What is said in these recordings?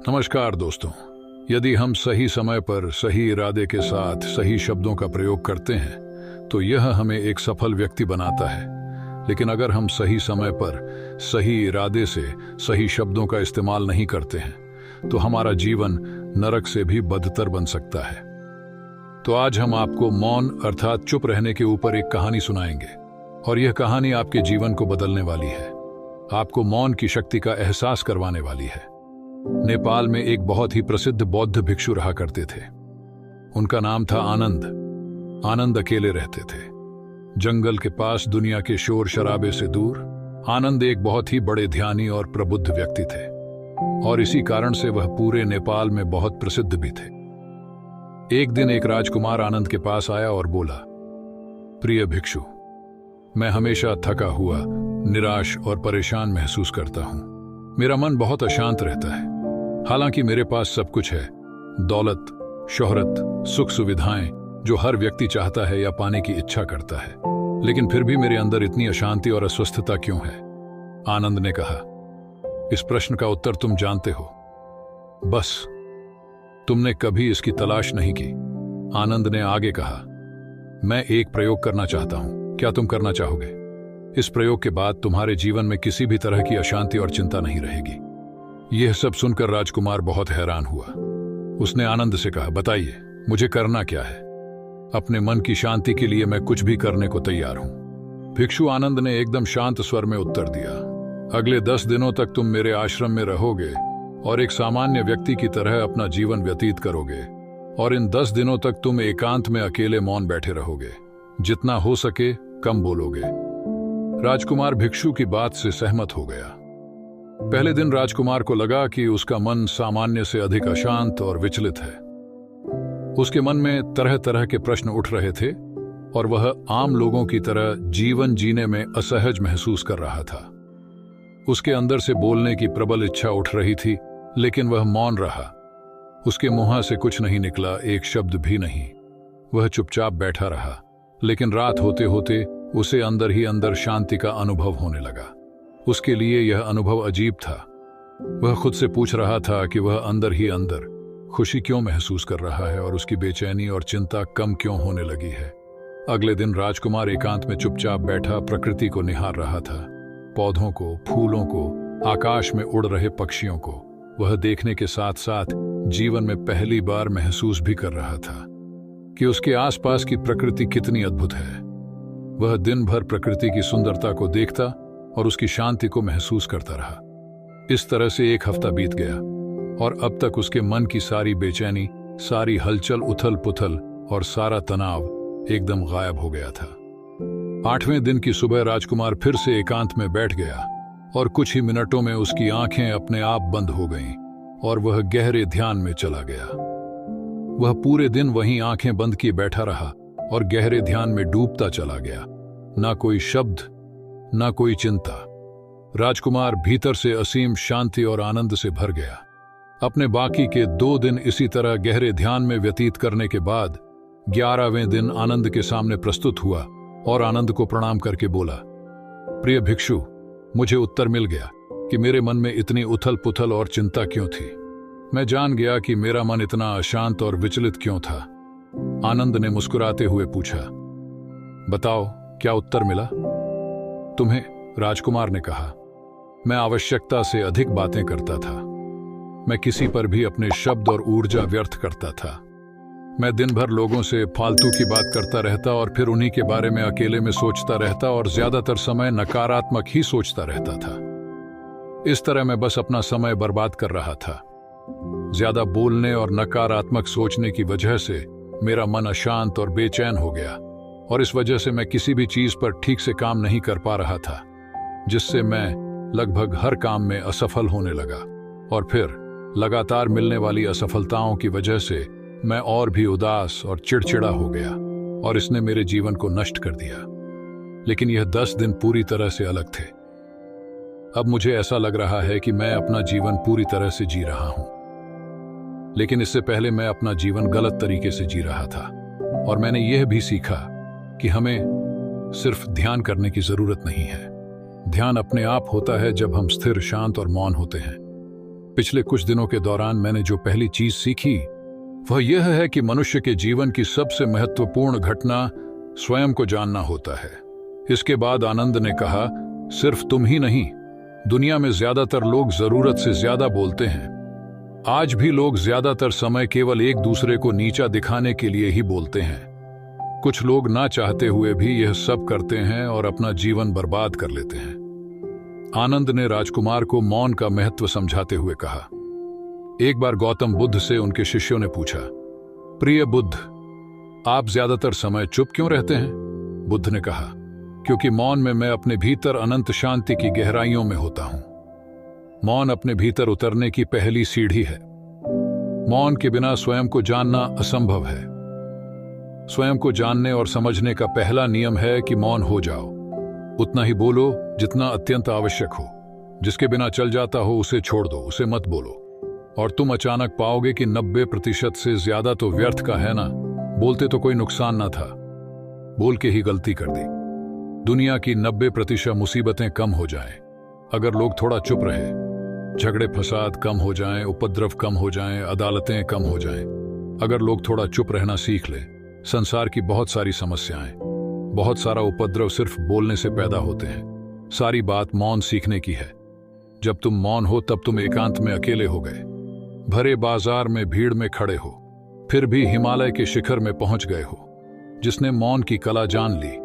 नमस्कार दोस्तों। यदि हम सही समय पर सही इरादे के साथ सही शब्दों का प्रयोग करते हैं तो यह हमें एक सफल व्यक्ति बनाता है। लेकिन अगर हम सही समय पर सही इरादे से सही शब्दों का इस्तेमाल नहीं करते हैं तो हमारा जीवन नरक से भी बदतर बन सकता है। तो आज हम आपको मौन अर्थात चुप रहने के ऊपर एक कहानी सुनाएंगे और यह कहानी आपके जीवन को बदलने वाली है, आपको मौन की शक्ति का एहसास करवाने वाली है। नेपाल में एक बहुत ही प्रसिद्ध बौद्ध भिक्षु रहा करते थे। उनका नाम था आनंद। आनंद अकेले रहते थे, जंगल के पास, दुनिया के शोर शराबे से दूर। आनंद एक बहुत ही बड़े ध्यानी और प्रबुद्ध व्यक्ति थे और इसी कारण से वह पूरे नेपाल में बहुत प्रसिद्ध भी थे। एक दिन एक राजकुमार आनंद के पास आया और बोला, प्रिय भिक्षु, मैं हमेशा थका हुआ, निराश और परेशान महसूस करता हूं। मेरा मन बहुत अशांत रहता है। हालांकि मेरे पास सब कुछ है, दौलत, शोहरत, सुख सुविधाएं जो हर व्यक्ति चाहता है या पाने की इच्छा करता है, लेकिन फिर भी मेरे अंदर इतनी अशांति और अस्वस्थता क्यों है? आनंद ने कहा, इस प्रश्न का उत्तर तुम जानते हो, बस तुमने कभी इसकी तलाश नहीं की। आनंद ने आगे कहा, मैं एक प्रयोग करना चाहता हूं, क्या तुम करना चाहोगे? इस प्रयोग के बाद तुम्हारे जीवन में किसी भी तरह की अशांति और चिंता नहीं रहेगी। यह सब सुनकर राजकुमार बहुत हैरान हुआ। उसने आनंद से कहा, बताइए मुझे करना क्या है? अपने मन की शांति के लिए मैं कुछ भी करने को तैयार हूं। भिक्षु आनंद ने एकदम शांत स्वर में उत्तर दिया, अगले 10 दिनों तक तुम मेरे आश्रम में रहोगे और एक सामान्य व्यक्ति की तरह अपना जीवन व्यतीत करोगे और इन 10 दिनों तक तुम एकांत में अकेले मौन बैठे रहोगे। जितना हो सके कम बोलोगे। राजकुमार भिक्षु की बात से सहमत हो गया। पहले दिन राजकुमार को लगा कि उसका मन सामान्य से अधिक अशांत और विचलित है। उसके मन में तरह तरह के प्रश्न उठ रहे थे और वह आम लोगों की तरह जीवन जीने में असहज महसूस कर रहा था। उसके अंदर से बोलने की प्रबल इच्छा उठ रही थी, लेकिन वह मौन रहा। उसके मुंह से कुछ नहीं निकला, एक शब्द भी नहीं। वह चुपचाप बैठा रहा। लेकिन रात होते होते उसे अंदर ही अंदर शांति का अनुभव होने लगा। उसके लिए यह अनुभव अजीब था। वह खुद से पूछ रहा था कि वह अंदर ही अंदर खुशी क्यों महसूस कर रहा है और उसकी बेचैनी और चिंता कम क्यों होने लगी है। अगले दिन राजकुमार एकांत में चुपचाप बैठा प्रकृति को निहार रहा था। पौधों को, फूलों को, आकाश में उड़ रहे पक्षियों को वह देखने के साथ साथ जीवन में पहली बार महसूस भी कर रहा था कि उसके आसपास की प्रकृति कितनी अद्भुत है। वह दिन भर प्रकृति की सुंदरता को देखता और उसकी शांति को महसूस करता रहा। इस तरह से एक हफ्ता बीत गया और अब तक उसके मन की सारी बेचैनी, सारी हलचल, उथल पुथल और सारा तनाव एकदम गायब हो गया था। 8वें दिन की सुबह राजकुमार फिर से एकांत में बैठ गया और कुछ ही मिनटों में उसकी आंखें अपने आप बंद हो गईं और वह गहरे ध्यान में चला गया। वह पूरे दिन वहीं आंखें बंद किए बैठा रहा और गहरे ध्यान में डूबता चला गया। ना कोई शब्द, ना कोई चिंता। राजकुमार भीतर से असीम शांति और आनंद से भर गया। अपने बाकी के 2 दिन इसी तरह गहरे ध्यान में व्यतीत करने के बाद 11वें दिन आनंद के सामने प्रस्तुत हुआ और आनंद को प्रणाम करके बोला, प्रिय भिक्षु, मुझे उत्तर मिल गया कि मेरे मन में इतनी उथल पुथल और चिंता क्यों थी। मैं जान गया कि मेरा मन इतना अशांत और विचलित क्यों था। आनंद ने मुस्कुराते हुए पूछा, बताओ क्या उत्तर मिला तुम्हें? राजकुमार ने कहा, मैं आवश्यकता से अधिक बातें करता था। मैं किसी पर भी अपने शब्द और ऊर्जा व्यर्थ करता था। मैं दिन भर लोगों से फालतू की बात करता रहता और फिर उन्हीं के बारे में अकेले में सोचता रहता और ज्यादातर समय नकारात्मक ही सोचता रहता था। इस तरह मैं बस अपना समय बर्बाद कर रहा था। ज्यादा बोलने और नकारात्मक सोचने की वजह से मेरा मन अशांत और बेचैन हो गया और इस वजह से मैं किसी भी चीज पर ठीक से काम नहीं कर पा रहा था, जिससे मैं लगभग हर काम में असफल होने लगा और फिर लगातार मिलने वाली असफलताओं की वजह से मैं और भी उदास और चिड़चिड़ा हो गया और इसने मेरे जीवन को नष्ट कर दिया। लेकिन यह 10 दिन पूरी तरह से अलग थे। अब मुझे ऐसा लग रहा है कि मैं अपना जीवन पूरी तरह से जी रहा हूं, लेकिन इससे पहले मैं अपना जीवन गलत तरीके से जी रहा था और मैंने यह भी सीखा कि हमें सिर्फ ध्यान करने की जरूरत नहीं है। ध्यान अपने आप होता है जब हम स्थिर, शांत और मौन होते हैं। पिछले कुछ दिनों के दौरान मैंने जो पहली चीज सीखी वह यह है कि मनुष्य के जीवन की सबसे महत्वपूर्ण घटना स्वयं को जानना होता है। इसके बाद आनंद ने कहा, सिर्फ तुम ही नहीं, दुनिया में ज्यादातर लोग जरूरत से ज्यादा बोलते हैं। आज भी लोग ज्यादातर समय केवल एक दूसरे को नीचा दिखाने के लिए ही बोलते हैं। कुछ लोग ना चाहते हुए भी यह सब करते हैं और अपना जीवन बर्बाद कर लेते हैं। आनंद ने राजकुमार को मौन का महत्व समझाते हुए कहा। एक बार गौतम बुद्ध से उनके शिष्यों ने पूछा, प्रिय बुद्ध, आप ज्यादातर समय चुप क्यों रहते हैं? बुद्ध ने कहा, क्योंकि मौन में मैं अपने भीतर अनंत शांति की गहराइयों में होता हूं। मौन अपने भीतर उतरने की पहली सीढ़ी है। मौन के बिना स्वयं को जानना असंभव है। स्वयं को जानने और समझने का पहला नियम है कि मौन हो जाओ। उतना ही बोलो जितना अत्यंत आवश्यक हो। जिसके बिना चल जाता हो उसे छोड़ दो, उसे मत बोलो। और तुम अचानक पाओगे कि 90% से ज्यादा तो व्यर्थ का है ना। बोलते तो कोई नुकसान ना था, बोल के ही गलती कर दी। दुनिया की 90% मुसीबतें कम हो जाएं अगर लोग थोड़ा चुप रहे। झगड़े फसाद कम हो जाएं, उपद्रव कम हो जाएं, अदालतें कम हो जाएं। अगर लोग थोड़ा चुप रहना सीख लें, संसार की बहुत सारी समस्याएं, बहुत सारा उपद्रव सिर्फ बोलने से पैदा होते हैं। सारी बात मौन सीखने की है। जब तुम मौन हो तब तुम एकांत में अकेले हो गए, भरे बाजार में भीड़ में खड़े हो, फिर भी हिमालय के शिखर में पहुंच गए हो। जिसने मौन की कला जान ली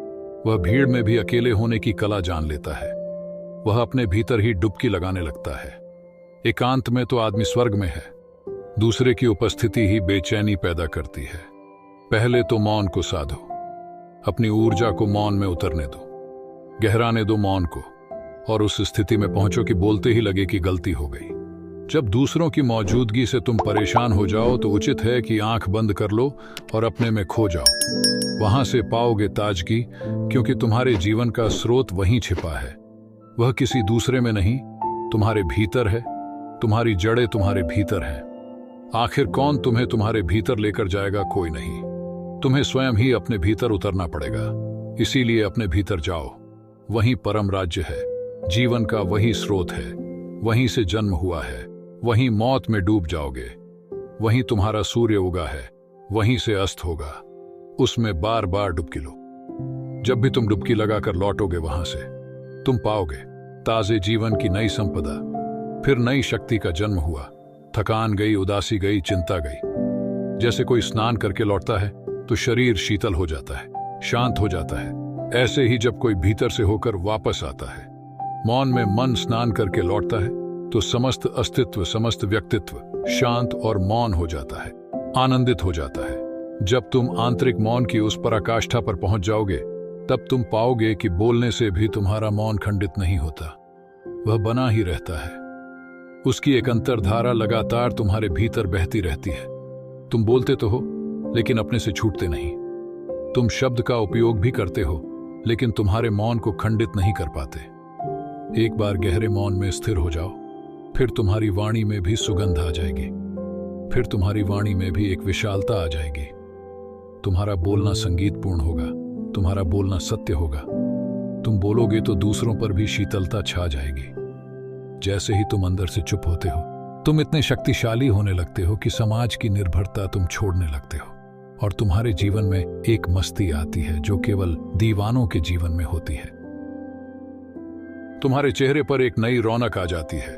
वह भीड़ में भी अकेले होने की कला जान लेता है। वह अपने भीतर ही डुबकी लगाने लगता है। एकांत में तो आदमी स्वर्ग में है। दूसरे की उपस्थिति ही बेचैनी पैदा करती है। पहले तो मौन को साधो। अपनी ऊर्जा को मौन में उतरने दो, गहराने दो मौन को, और उस स्थिति में पहुंचो कि बोलते ही लगे कि गलती हो गई। जब दूसरों की मौजूदगी से तुम परेशान हो जाओ तो उचित है कि आंख बंद कर लो और अपने में खो जाओ। वहां से पाओगे ताजगी, क्योंकि तुम्हारे जीवन का स्रोत वहीं छिपा है। वह किसी दूसरे में नहीं, तुम्हारे भीतर है। तुम्हारी जड़ें तुम्हारे भीतर हैं। आखिर कौन तुम्हें तुम्हारे भीतर लेकर जाएगा? कोई नहीं। तुम्हें स्वयं ही अपने भीतर उतरना पड़ेगा। इसीलिए अपने भीतर जाओ। वहीं परम राज्य है। जीवन का वही स्रोत है। वहीं से जन्म हुआ है। वहीं मौत में डूब जाओगे। वहीं तुम्हारा सूर्य उगा है। वहीं से अस्त होगा। उसमें बार बार डुबकी लो। जब भी तुम डुबकी लगाकर लौटोगे वहां से तुम पाओगे ताजे जीवन की नई संपदा। फिर नई शक्ति का जन्म हुआ। थकान गई, उदासी गई, चिंता गई। जैसे कोई स्नान करके लौटता है तो शरीर शीतल हो जाता है, शांत हो जाता है। ऐसे ही जब कोई भीतर से होकर वापस आता है, मौन में मन स्नान करके लौटता है, तो समस्त अस्तित्व, समस्त व्यक्तित्व शांत और मौन हो जाता है, आनंदित हो जाता है। जब तुम आंतरिक मौन की उस पराकाष्ठा पर पहुंच जाओगे तब तुम पाओगे कि बोलने से भी तुम्हारा मौन खंडित नहीं होता, वह बना ही रहता है। उसकी एक अंतर्धारा लगातार तुम्हारे भीतर बहती रहती है। तुम बोलते तो हो लेकिन अपने से छूटते नहीं। तुम शब्द का उपयोग भी करते हो लेकिन तुम्हारे मौन को खंडित नहीं कर पाते। एक बार गहरे मौन में स्थिर हो जाओ, फिर तुम्हारी वाणी में भी सुगंध आ जाएगी। फिर तुम्हारी वाणी में भी एक विशालता आ जाएगी। तुम्हारा बोलना संगीतपूर्ण होगा। तुम्हारा बोलना सत्य होगा। तुम बोलोगे तो दूसरों पर भी शीतलता छा जाएगी। जैसे ही तुम अंदर से चुप होते हो तुम इतने शक्तिशाली होने लगते हो कि समाज की निर्भरता तुम छोड़ने लगते हो और तुम्हारे जीवन में एक मस्ती आती है जो केवल दीवानों के जीवन में होती है। तुम्हारे चेहरे पर एक नई रौनक आ जाती है।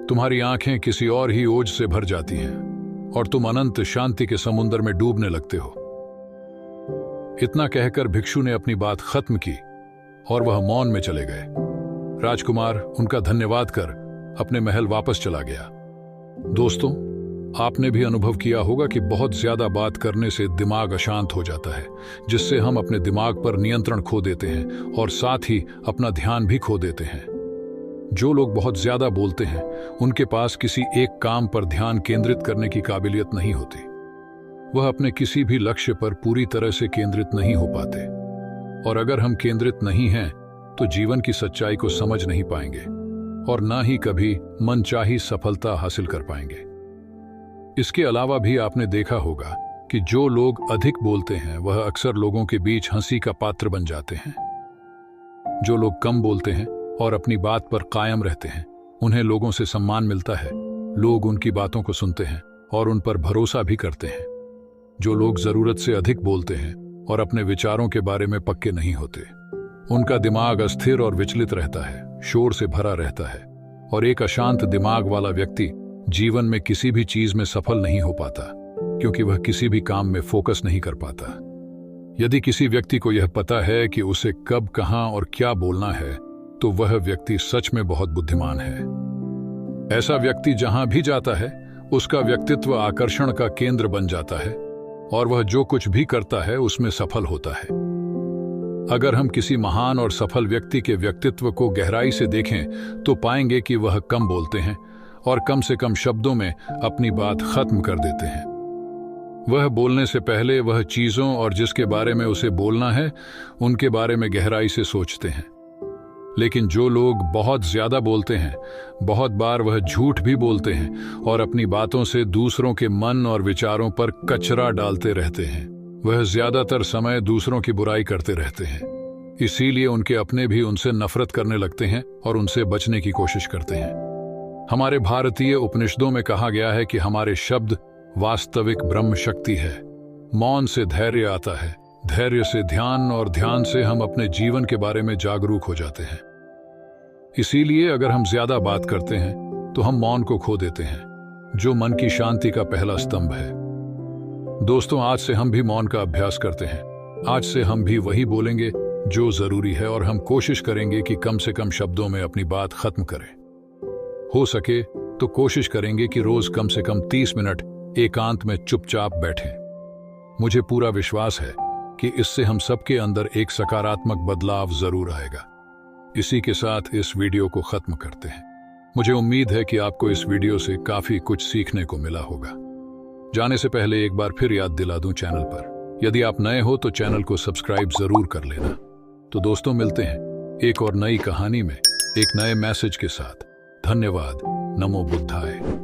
तुम्हारी आंखें किसी और ही ओज से भर जाती हैं और तुम अनंत शांति के समुद्र में डूबने लगते हो। इतना कहकर भिक्षु ने अपनी बात खत्म की और वह मौन में चले गए। राजकुमार उनका धन्यवाद कर अपने महल वापस चला गया। दोस्तों, आपने भी अनुभव किया होगा कि बहुत ज्यादा बात करने से दिमाग अशांत हो जाता है, जिससे हम अपने दिमाग पर नियंत्रण खो देते हैं और साथ ही अपना ध्यान भी खो देते हैं। जो लोग बहुत ज्यादा बोलते हैं उनके पास किसी एक काम पर ध्यान केंद्रित करने की काबिलियत नहीं होती। वह अपने किसी भी लक्ष्य पर पूरी तरह से केंद्रित नहीं हो पाते, और अगर हम केंद्रित नहीं हैं तो जीवन की सच्चाई को समझ नहीं पाएंगे और ना ही कभी मनचाही सफलता हासिल कर पाएंगे। इसके अलावा भी आपने देखा होगा कि जो लोग अधिक बोलते हैं वह अक्सर लोगों के बीच हंसी का पात्र बन जाते हैं। जो लोग कम बोलते हैं और अपनी बात पर कायम रहते हैं उन्हें लोगों से सम्मान मिलता है, लोग उनकी बातों को सुनते हैं और उन पर भरोसा भी करते हैं। जो लोग जरूरत से अधिक बोलते हैं और अपने विचारों के बारे में पक्के नहीं होते, उनका दिमाग अस्थिर और विचलित रहता है, शोर से भरा रहता है, और एक अशांत दिमाग वाला व्यक्ति जीवन में किसी भी चीज में सफल नहीं हो पाता, क्योंकि वह किसी भी काम में फोकस नहीं कर पाता। यदि किसी व्यक्ति को यह पता है कि उसे कब, कहां और क्या बोलना है, तो वह व्यक्ति सच में बहुत बुद्धिमान है। ऐसा व्यक्ति जहां भी जाता है, उसका व्यक्तित्व आकर्षण का केंद्र बन जाता है और वह जो कुछ भी करता है उसमें सफल होता है। अगर हम किसी महान और सफल व्यक्ति के व्यक्तित्व को गहराई से देखें तो पाएंगे कि वह कम बोलते हैं और कम से कम शब्दों में अपनी बात खत्म कर देते हैं। वह बोलने से पहले वह चीजों और जिसके बारे में उसे बोलना है उनके बारे में गहराई से सोचते हैं। लेकिन जो लोग बहुत ज्यादा बोलते हैं, बहुत बार वह झूठ भी बोलते हैं और अपनी बातों से दूसरों के मन और विचारों पर कचरा डालते रहते हैं। वह ज्यादातर समय दूसरों की बुराई करते रहते हैं, इसीलिए उनके अपने भी उनसे नफरत करने लगते हैं और उनसे बचने की कोशिश करते हैं। हमारे भारतीय उपनिषदों में कहा गया है कि हमारे शब्द वास्तविक ब्रह्म शक्ति है। मौन से धैर्य आता है, धैर्य से ध्यान, और ध्यान से हम अपने जीवन के बारे में जागरूक हो जाते हैं। इसीलिए अगर हम ज्यादा बात करते हैं तो हम मौन को खो देते हैं, जो मन की शांति का पहला स्तंभ है। दोस्तों, आज से हम भी मौन का अभ्यास करते हैं। आज से हम भी वही बोलेंगे जो जरूरी है, और हम कोशिश करेंगे कि कम से कम शब्दों में अपनी बात खत्म करें। हो सके तो कोशिश करेंगे कि रोज कम से कम 30 मिनट एकांत में चुपचाप बैठें। मुझे पूरा विश्वास है कि इससे हम सबके अंदर एक सकारात्मक बदलाव जरूर आएगा। इसी के साथ इस वीडियो को खत्म करते हैं। मुझे उम्मीद है कि आपको इस वीडियो से काफी कुछ सीखने को मिला होगा। जाने से पहले एक बार फिर याद दिला दूं, चैनल पर यदि आप नए हो तो चैनल को सब्सक्राइब जरूर कर लेना। तो दोस्तों, मिलते हैं एक और नई कहानी में एक नए मैसेज के साथ। धन्यवाद। नमो बुद्धाय।